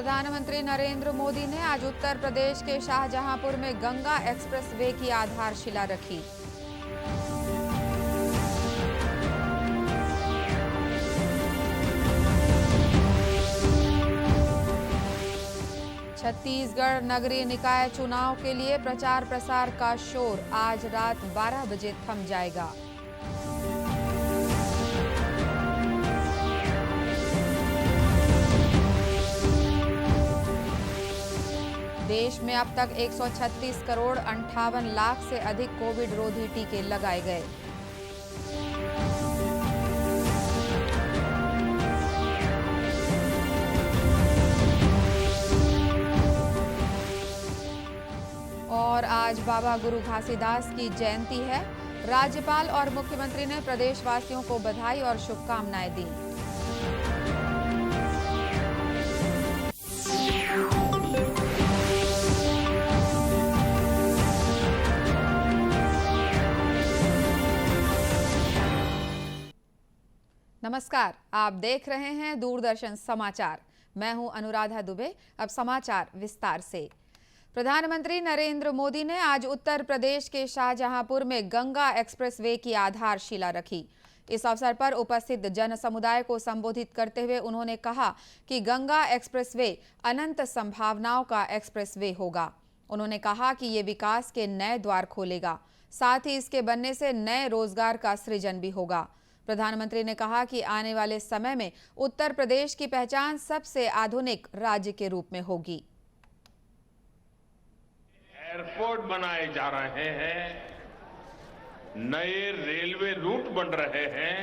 प्रधानमंत्री नरेंद्र मोदी ने आज उत्तर प्रदेश के शाहजहांपुर में गंगा एक्सप्रेसवे की आधारशिला रखी। छत्तीसगढ़ नगरीय निकाय चुनाव के लिए प्रचार प्रसार का शोर आज रात 12 बजे थम जाएगा। देश में अब तक 136 करोड़ 58 लाख से अधिक कोविड रोधी टीके लगाए गए। और आज बाबा गुरु घासीदास की जयंती है। राज्यपाल और मुख्यमंत्री ने प्रदेशवासियों को बधाई और शुभकामनाएं दी। नमस्कार, आप देख रहे हैं दूरदर्शन समाचार। मैं हूं अनुराधा दुबे। अब समाचार विस्तार से। प्रधानमंत्री नरेंद्र मोदी ने आज उत्तर प्रदेश के शाहजहांपुर में गंगा एक्सप्रेसवे की आधारशिला रखी। इस अवसर पर उपस्थित जन समुदाय को संबोधित करते हुए उन्होंने कहा कि गंगा एक्सप्रेसवे अनंत संभावनाओं का एक्सप्रेसवे होगा। उन्होंने कहा कि ये विकास के नए द्वार खोलेगा, साथ ही इसके बनने से नए रोजगार का सृजन भी होगा। प्रधानमंत्री ने कहा कि आने वाले समय में उत्तर प्रदेश की पहचान सबसे आधुनिक राज्य के रूप में होगी। एयरपोर्ट बनाए जा रहे हैं, नए रेलवे रूट बन रहे हैं,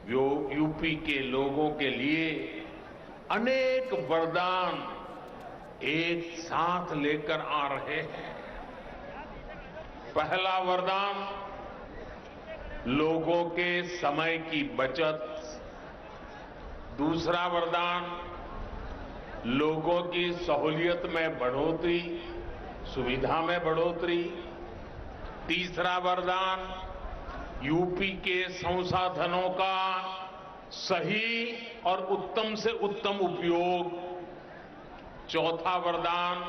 जो यूपी के लोगों के लिए अनेक वरदान एक साथ लेकर आ रहे हैं। पहला वरदान लोगों के समय की बचत, दूसरा वरदान लोगों की सहूलियत में बढ़ोतरी, सुविधा में बढ़ोतरी, तीसरा वरदान यूपी के संसाधनों का सही और उत्तम से उत्तम उपयोग, चौथा वरदान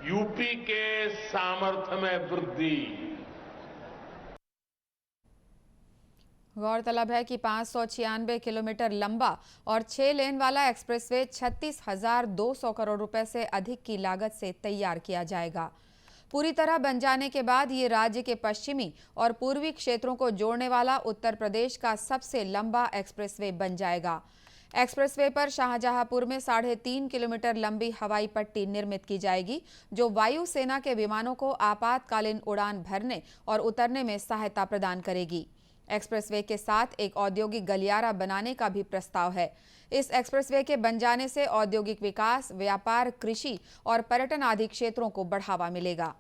यूपी के सामर्थ्य में वृद्धि। गौरतलब है कि 596 किलोमीटर लंबा और 6 लेन वाला एक्सप्रेसवे 36,200 करोड़ रुपए से अधिक की लागत से तैयार किया जाएगा। पूरी तरह बन जाने के बाद ये राज्य के पश्चिमी और पूर्वी क्षेत्रों को जोड़ने वाला उत्तर प्रदेश का सबसे लंबा एक्सप्रेसवे बन जाएगा। एक्सप्रेसवे पर शाहजहांपुर में 3.5 किलोमीटर लंबी हवाई पट्टी निर्मित की जाएगी, जो वायुसेना के विमानों को आपातकालीन उड़ान भरने और उतरने में सहायता प्रदान करेगी। एक्सप्रेसवे के साथ एक औद्योगिक गलियारा बनाने का भी प्रस्ताव है। इस एक्सप्रेसवे के बन जाने से औद्योगिक विकास, व्यापार, कृषि और पर्यटन आदि क्षेत्रों को बढ़ावा मिलेगा।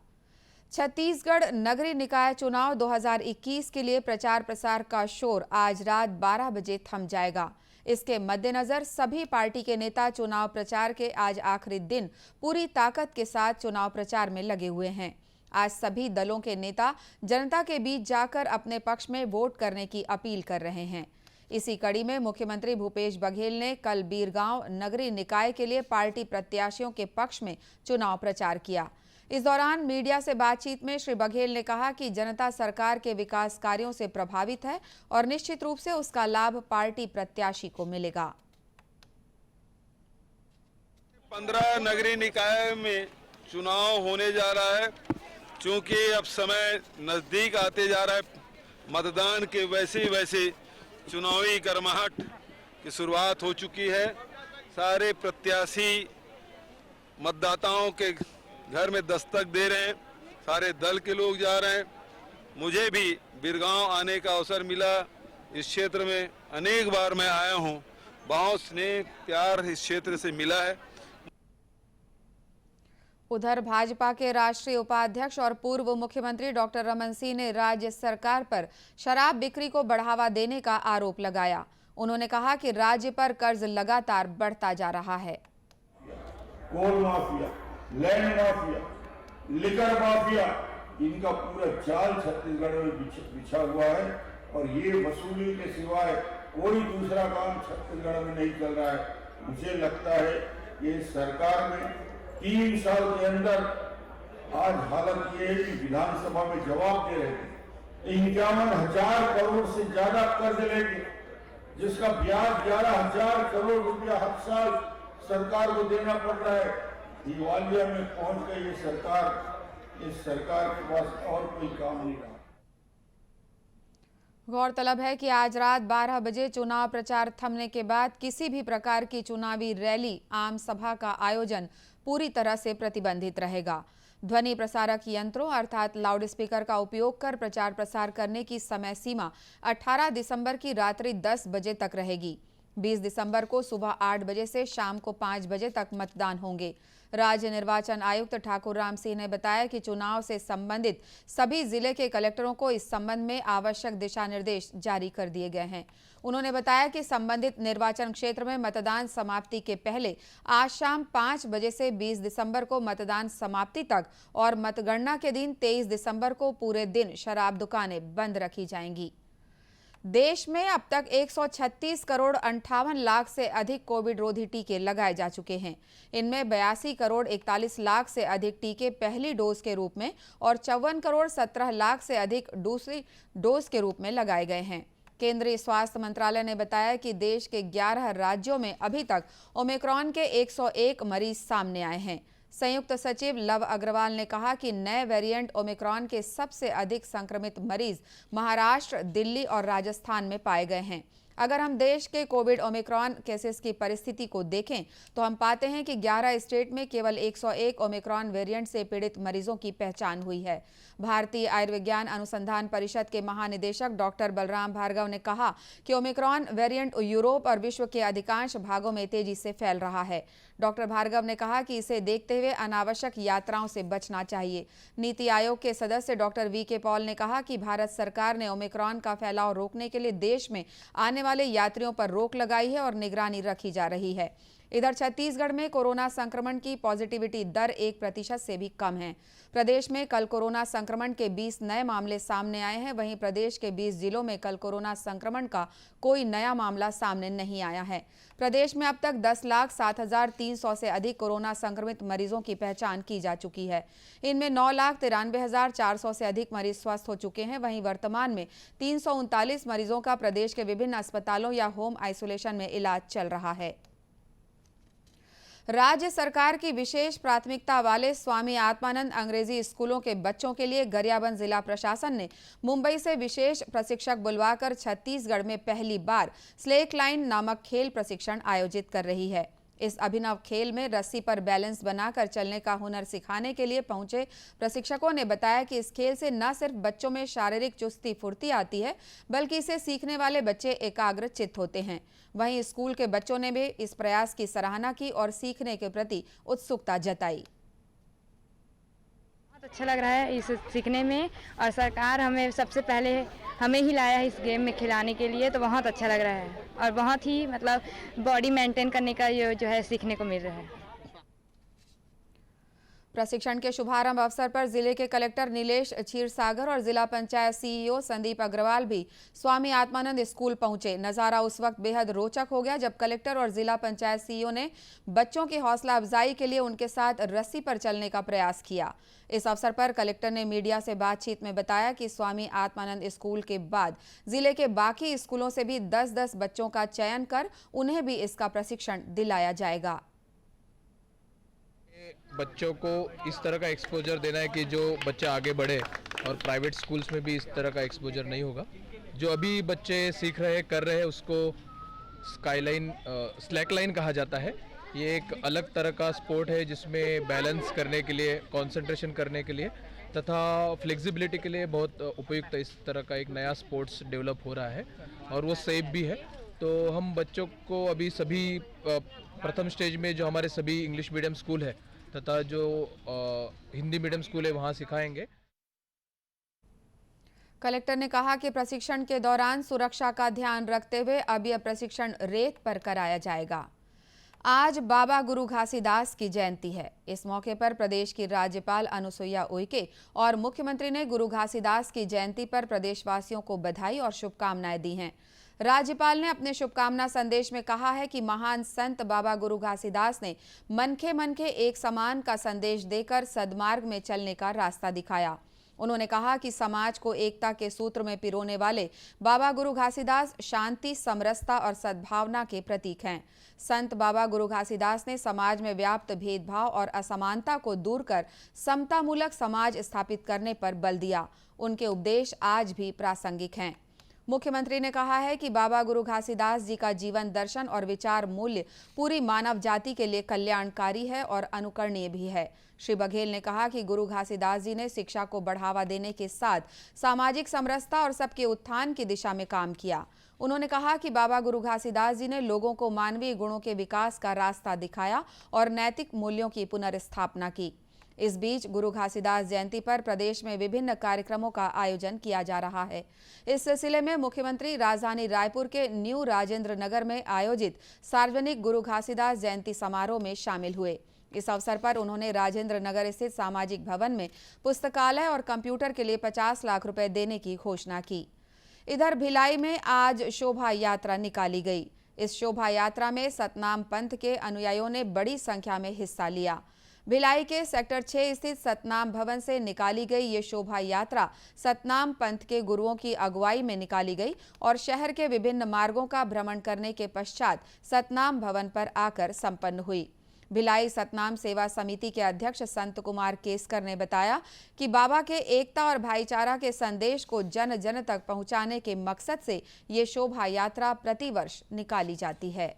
छत्तीसगढ़ नगरीय निकाय चुनाव 2021 के लिए प्रचार प्रसार का शोर आज रात 12 बजे थम जाएगा। इसके मद्देनजर सभी पार्टी के नेता चुनाव प्रचार के आज आखिरी दिन पूरी ताकत के साथ चुनाव प्रचार में लगे हुए हैं। आज सभी दलों के नेता जनता के बीच जाकर अपने पक्ष में वोट करने की अपील कर रहे हैं। इसी कड़ी में मुख्यमंत्री भूपेश बघेल ने कल बीरगांव नगरीय निकाय के लिए पार्टी प्रत्याशियों के पक्ष में चुनाव प्रचार किया। इस दौरान मीडिया से बातचीत में श्री बघेल ने कहा कि जनता सरकार के विकास कार्यों से प्रभावित है और निश्चित रूप से उसका लाभ पार्टी प्रत्याशी को मिलेगा। 15 नगरीय निकाय में चुनाव होने जा रहा है। चूंकि अब समय नजदीक आते जा रहा है, मतदान के वैसे चुनावी गर्माहट की शुरुआत हो चुकी है। सारे प्रत्याशी मतदाताओं के घर में दस्तक दे रहे हैं, सारे दल के लोग जा रहे हैं। मुझे भी बीरगांव आने का अवसर मिला। इस क्षेत्र में अनेक बार मैं आया हूं, बहुत स्नेह प्यार इस क्षेत्र से मिला है। उधर भाजपा के राष्ट्रीय उपाध्यक्ष और पूर्व मुख्यमंत्री डॉक्टर रमन सिंह ने राज्य सरकार पर शराब बिक्री को बढ़ावा देने का आरोप लगाया। उन्होंने कहा कि राज्य पर कर्ज लगातार बढ़ता जा रहा है। Coal mafia, land mafia, liquor mafia, इनका पूरा जाल छत्तीसगढ़ में बिछा हुआ है और ये वसूली के सिवाय कोई दूसरा काम छत्तीसगढ़ में नहीं चल रहा है। मुझे लगता है ये सरकार में 3 साल के अंदर आज हालत ये है कि विधानसभा में जवाब दे रहे थे 51,000 करोड़ से ज्यादा कर्ज लेके, जिसका ब्याज 11,000 करोड़ रुपया हर साल सरकार को देना पड़ रहा है। दिवालिया में पहुंच गई ये सरकार, इस सरकार के पास और कोई काम नहीं रहा। गौरतलब है कि आज रात 12 बजे चुनाव प्रचार थमने के बाद किसी भी प्रकार की चुनावी रैली, आम सभा का आयोजन पूरी तरह से प्रतिबंधित रहेगा। ध्वनि प्रसारक यंत्रों अर्थात लाउड स्पीकर का उपयोग कर प्रचार प्रसार करने की समय सीमा 18 दिसंबर की रात्रि 10 बजे तक रहेगी। 20 दिसंबर को सुबह 8 बजे से शाम को 5 बजे तक मतदान होंगे। राज्य निर्वाचन आयुक्त ठाकुर राम सिंह ने बताया कि चुनाव से संबंधित सभी जिले के कलेक्टरों को इस संबंध में आवश्यक दिशा निर्देश जारी कर दिए गए हैं। उन्होंने बताया कि संबंधित निर्वाचन क्षेत्र में मतदान समाप्ति के पहले आज शाम 5 बजे से 20 दिसंबर को मतदान समाप्ति तक और मतगणना के दिन 23 दिसंबर को पूरे दिन शराब दुकानें बंद रखी जाएंगी। देश में अब तक 136 करोड़ 58 लाख से अधिक कोविड रोधी टीके लगाए जा चुके हैं। इनमें 82 करोड़ 41 लाख से अधिक टीके पहली डोज के रूप में और 54 करोड़ 17 लाख से अधिक दूसरी डोज के रूप में लगाए गए हैं। केंद्रीय स्वास्थ्य मंत्रालय ने बताया कि देश के 11 राज्यों में अभी तक ओमिक्रॉन के 101 मरीज सामने आए हैं। संयुक्त सचिव लव अग्रवाल ने कहा कि नए वेरिएंट ओमिक्रॉन के सबसे अधिक संक्रमित मरीज महाराष्ट्र, दिल्ली और राजस्थान में पाए गए हैं। अगर हम देश के कोविड ओमिक्रॉन केसेस की परिस्थिति को देखें तो हम पाते हैं कि 11 स्टेट में केवल 101 ओमिक्रॉन वेरिएंट से पीड़ित मरीजों की पहचान हुई है। भारतीय आयुर्विज्ञान अनुसंधान परिषद के महानिदेशक डॉक्टर बलराम भार्गव ने कहा कि ओमिक्रॉन वेरिएंट यूरोप और विश्व के अधिकांश भागों में तेजी से फैल रहा है। डॉक्टर भार्गव ने कहा कि इसे देखते हुए अनावश्यक यात्राओं से बचना चाहिए। नीति आयोग के सदस्य डॉक्टर वी.के. पॉल ने कहा कि भारत सरकार ने ओमिक्रॉन का फैलाव रोकने के लिए देश में आने वाले यात्रियों पर रोक लगाई है और निगरानी रखी जा रही है। इधर छत्तीसगढ़ में कोरोना संक्रमण की पॉजिटिविटी दर 1% से भी कम है। प्रदेश में कल कोरोना संक्रमण के 20 नए मामले सामने आए हैं। वहीं प्रदेश के 20 जिलों में कल कोरोना संक्रमण का कोई नया मामला सामने नहीं आया है। प्रदेश में अब तक 10,07,300 से अधिक कोरोना संक्रमित मरीजों की पहचान की जा चुकी है। इनमें 9,93,400 से अधिक मरीज स्वस्थ हो चुके हैं। वहीं वर्तमान में 339 मरीजों का प्रदेश के विभिन्न अस्पतालों या होम आइसोलेशन में इलाज चल रहा है। राज्य सरकार की विशेष प्राथमिकता वाले स्वामी आत्मानंद अंग्रेजी स्कूलों के बच्चों के लिए गरियाबंद जिला प्रशासन ने मुंबई से विशेष प्रशिक्षक बुलवाकर छत्तीसगढ़ में पहली बार स्लेक लाइन नामक खेल प्रशिक्षण आयोजित कर रही है। इस अभिनव खेल में रस्सी पर बैलेंस बनाकर चलने का हुनर सिखाने के लिए पहुंचे प्रशिक्षकों ने बताया कि इस खेल से न सिर्फ बच्चों में शारीरिक चुस्ती फुर्ती आती है, बल्कि इसे सीखने वाले बच्चे एकाग्रचित्त होते हैं। वहीं स्कूल के बच्चों ने भी इस प्रयास की सराहना की और सीखने के प्रति उत्सुकता जताई। बहुत अच्छा लग रहा है इस सीखने में और सरकार हमें सबसे पहले हमें ही लाया है इस गेम में खिलाने के लिए, तो बहुत अच्छा लग रहा है और बहुत ही मतलब बॉडी मेंटेन करने का ये जो है सीखने को मिल रहा है। प्रशिक्षण के शुभारंभ अवसर पर जिले के कलेक्टर नीलेश क्षीरसागर और जिला पंचायत सीईओ संदीप अग्रवाल भी स्वामी आत्मानंद स्कूल पहुंचे। नजारा उस वक्त बेहद रोचक हो गया जब कलेक्टर और जिला पंचायत सीईओ ने बच्चों की हौसला अफजाई के लिए उनके साथ रस्सी पर चलने का प्रयास किया। इस अवसर पर कलेक्टर ने मीडिया से बातचीत में बताया कि स्वामी आत्मानंद स्कूल के बाद जिले के बाकी स्कूलों से भी 10-10 बच्चों का चयन कर उन्हें भी इसका प्रशिक्षण दिलाया जाएगा। बच्चों को इस तरह का एक्सपोजर देना है कि जो बच्चे आगे बढ़े, और प्राइवेट स्कूल्स में भी इस तरह का एक्सपोजर नहीं होगा। जो अभी बच्चे सीख रहे कर रहे हैं उसको स्काईलाइन स्लैक लाइन कहा जाता है। ये एक अलग तरह का स्पोर्ट है जिसमें बैलेंस करने के लिए, कंसंट्रेशन करने के लिए तथा फ्लेक्सिबिलिटी के लिए बहुत उपयुक्त इस तरह का एक नया स्पोर्ट्स डेवलप हो रहा है और वो सेफ भी है। तो हम बच्चों को अभी सभी प्रथम स्टेज में जो हमारे सभी इंग्लिश मीडियम स्कूल है तथा जो हिंदी मीडियम स्कूल है वहाँ सिखाएंगे। कलेक्टर ने कहा कि प्रशिक्षण के दौरान सुरक्षा का ध्यान रखते हुए अब यह प्रशिक्षण रेत पर कराया जाएगा। आज बाबा गुरु घासीदास की जयंती है। इस मौके पर प्रदेश की राज्यपाल अनुसुईया उइके और मुख्यमंत्री ने गुरु घासीदास की जयंती पर प्रदेशवासियों को बधाई और शुभकामनाएं दी हैं। राज्यपाल ने अपने शुभकामना संदेश में कहा है कि महान संत बाबा गुरु घासीदास ने मनखे एक समान का संदेश देकर सद्मार्ग में चलने का रास्ता दिखाया। उन्होंने कहा कि समाज को एकता के सूत्र में पिरोने वाले बाबा गुरु घासीदास शांति, समरसता और सद्भावना के प्रतीक हैं। संत बाबा गुरु घासीदास ने समाज में व्याप्त भेदभाव और असमानता को दूर कर समतामूलक समाज स्थापित करने पर बल दिया। उनके उपदेश आज भी प्रासंगिक हैं। मुख्यमंत्री ने कहा है कि बाबा गुरु घासीदास जी का जीवन दर्शन और विचार मूल्य पूरी मानव जाति के लिए कल्याणकारी है और अनुकरणीय भी है। श्री बघेल ने कहा कि गुरु घासीदास जी ने शिक्षा को बढ़ावा देने के साथ सामाजिक समरसता और सबके उत्थान की दिशा में काम किया। उन्होंने कहा कि बाबा गुरु घासीदास जी ने लोगों को मानवीय गुणों के विकास का रास्ता दिखाया और नैतिक मूल्यों की पुनर्स्थापना की। इस बीच गुरु घासीदास जयंती पर प्रदेश में विभिन्न कार्यक्रमों का आयोजन किया जा रहा है। इस सिलसिले में मुख्यमंत्री राजधानी रायपुर के न्यू राजेंद्र नगर में आयोजित सार्वजनिक गुरु घासीदास जयंती समारोह में शामिल हुए। इस अवसर पर उन्होंने राजेंद्र नगर स्थित सामाजिक भवन में पुस्तकालय और कंप्यूटर के लिए 50 लाख रुपए देने की घोषणा की। इधर भिलाई में आज शोभा यात्रा निकाली गई। इस शोभा यात्रा में सतनाम पंथ के अनुयायियों ने बड़ी संख्या में हिस्सा लिया। भिलाई के सेक्टर 6 स्थित सतनाम भवन से निकाली गई ये शोभा यात्रा सतनाम पंथ के गुरुओं की अगुवाई में निकाली गई और शहर के विभिन्न मार्गों का भ्रमण करने के पश्चात सतनाम भवन पर आकर संपन्न हुई। भिलाई सतनाम सेवा समिति के अध्यक्ष संत कुमार केसकर ने बताया कि बाबा के एकता और भाईचारा के संदेश को जन जन तक पहुंचाने के मकसद से ये शोभा यात्रा प्रतिवर्ष निकाली जाती है।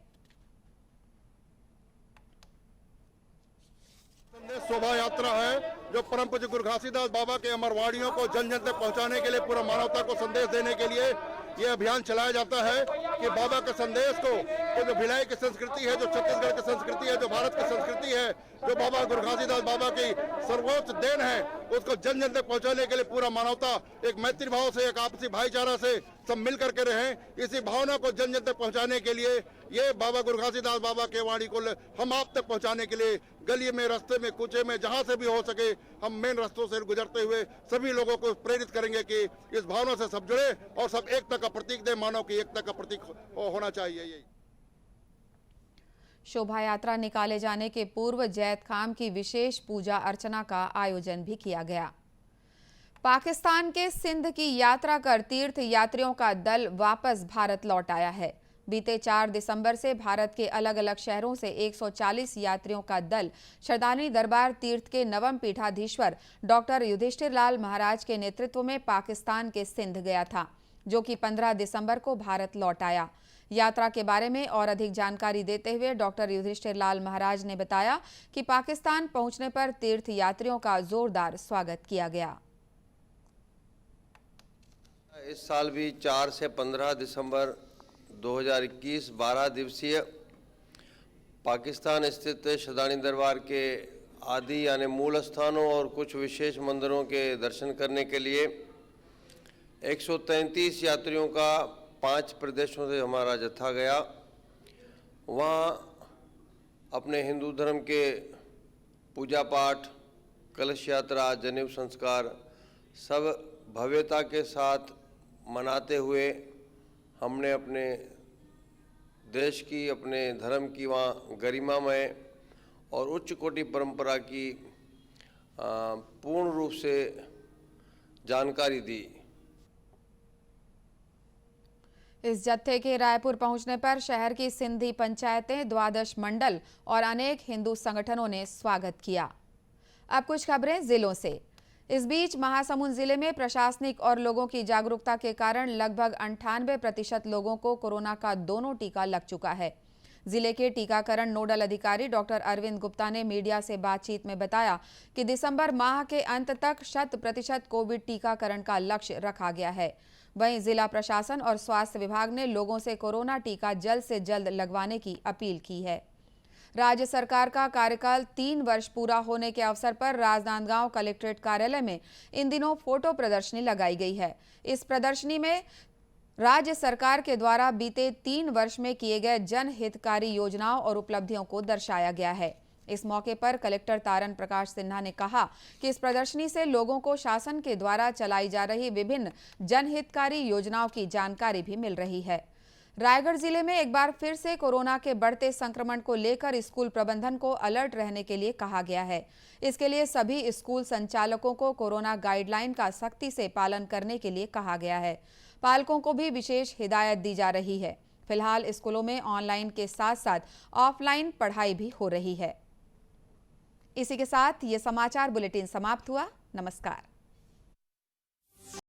शोभा यात्रा है जो परम पूज्य गुरु घासीदास बाबा के अमर वाणियों को जन जन तक पहुंचाने के लिए, पूरा मानवता को संदेश देने के लिए ये अभियान चलाया जाता है कि बाबा के संदेश को, जो भिलाई की संस्कृति है, जो छत्तीसगढ़ की संस्कृति है, जो भारत की संस्कृति है, जो बाबा गुरु घासीदास बाबा की सर्वोच्च देन है, उसको जन जन तक पहुंचाने के लिए पूरा मानवता एक मैत्री भाव से, एक आपसी भाईचारा से सब मिल करके रहें। इसी भावना को जन जन तक पहुंचाने के लिए ये बाबा गुरु घासीदास बाबा के वाणी को हम आप तक पहुंचाने के लिए गली में, रास्ते में, कूचे में, जहां से भी हो सके हम मेन रास्तों से गुजरते हुए सभी लोगों को प्रेरित करेंगे कि इस भावना से सब जुड़े और सब एकता का प्रतीक दे, मानव की एकता का प्रतीक होना चाहिए। यही शोभा यात्रा निकाले जाने के पूर्व जैत खाम की विशेष पूजा अर्चना का आयोजन भी किया गया। पाकिस्तान के सिंध की यात्रा कर तीर्थ यात्रियों का दल वापस भारत लौट आया है। बीते 4 दिसंबर से भारत के अलग अलग शहरों से 140 यात्रियों का दल श्रद्धांजलि दरबार तीर्थ के नवम पीठाधीश्वर डॉक्टर युधिष्ठिर लाल महाराज के नेतृत्व में पाकिस्तान के सिंध गया था, जो कि 15 दिसंबर को भारत लौट आया। यात्रा के बारे में और अधिक जानकारी देते हुए डॉक्टर युधिष्ठिर लाल महाराज ने बताया कि पाकिस्तान पहुंचने पर तीर्थ यात्रियों का जोरदार स्वागत किया गया। इस साल भी 4 से 15 दिसंबर 2021 12 दिवसीय पाकिस्तान स्थित श्रद्धांजलि दरबार के आदि यानी मूल स्थानों और कुछ विशेष मंदिरों के दर्शन करने के लिए 133 यात्रियों का 5 प्रदेशों से हमारा जत्था गया। वहाँ अपने हिंदू धर्म के पूजा पाठ, कलश यात्रा, जनेऊ संस्कार सब भव्यता के साथ मनाते हुए हमने अपने देश की, अपने धर्म की वहाँ गरिमामय और उच्च कोटि परंपरा की पूर्ण रूप से जानकारी दी। इस जत्थे के रायपुर पहुंचने पर शहर की सिंधी पंचायतें, द्वादश मंडल और अनेक हिंदू संगठनों ने स्वागत किया। अब कुछ खबरें जिलों से। इस बीच महासमुंद जिले में प्रशासनिक और लोगों की जागरूकता के कारण लगभग 98% लोगों को कोरोना का दोनों टीका लग चुका है। जिले के टीकाकरण नोडल अधिकारी डॉक्टर अरविंद गुप्ता ने मीडिया से बातचीत में बताया कि दिसंबर माह के अंत तक 100% कोविड टीकाकरण का लक्ष्य रखा गया है। वहीं जिला प्रशासन और स्वास्थ्य विभाग ने लोगों से कोरोना टीका जल्द से जल्द लगवाने की अपील की है। राज्य सरकार का कार्यकाल 3 वर्ष पूरा होने के अवसर पर राजनांदगांव कलेक्ट्रेट कार्यालय में इन दिनों फोटो प्रदर्शनी लगाई गई है। इस प्रदर्शनी में राज्य सरकार के द्वारा बीते 3 वर्ष में किए गए जनहितकारी योजनाओं और उपलब्धियों को दर्शाया गया है। इस मौके पर कलेक्टर तारन प्रकाश सिन्हा ने कहा कि इस प्रदर्शनी से लोगों को शासन के द्वारा चलाई जा रही विभिन्न जनहितकारी योजनाओं की जानकारी भी मिल रही है। रायगढ़ जिले में एक बार फिर से कोरोना के बढ़ते संक्रमण को लेकर स्कूल प्रबंधन को अलर्ट रहने के लिए कहा गया है। इसके लिए सभी स्कूल संचालकों को कोरोना गाइडलाइन का सख्ती से पालन करने के लिए कहा गया है। पालकों को भी विशेष हिदायत दी जा रही है। फिलहाल स्कूलों में ऑनलाइन के साथ साथ ऑफलाइन पढ़ाई भी हो रही है। इसी के साथ ये समाचार बुलेटिन समाप्त हुआ। नमस्कार।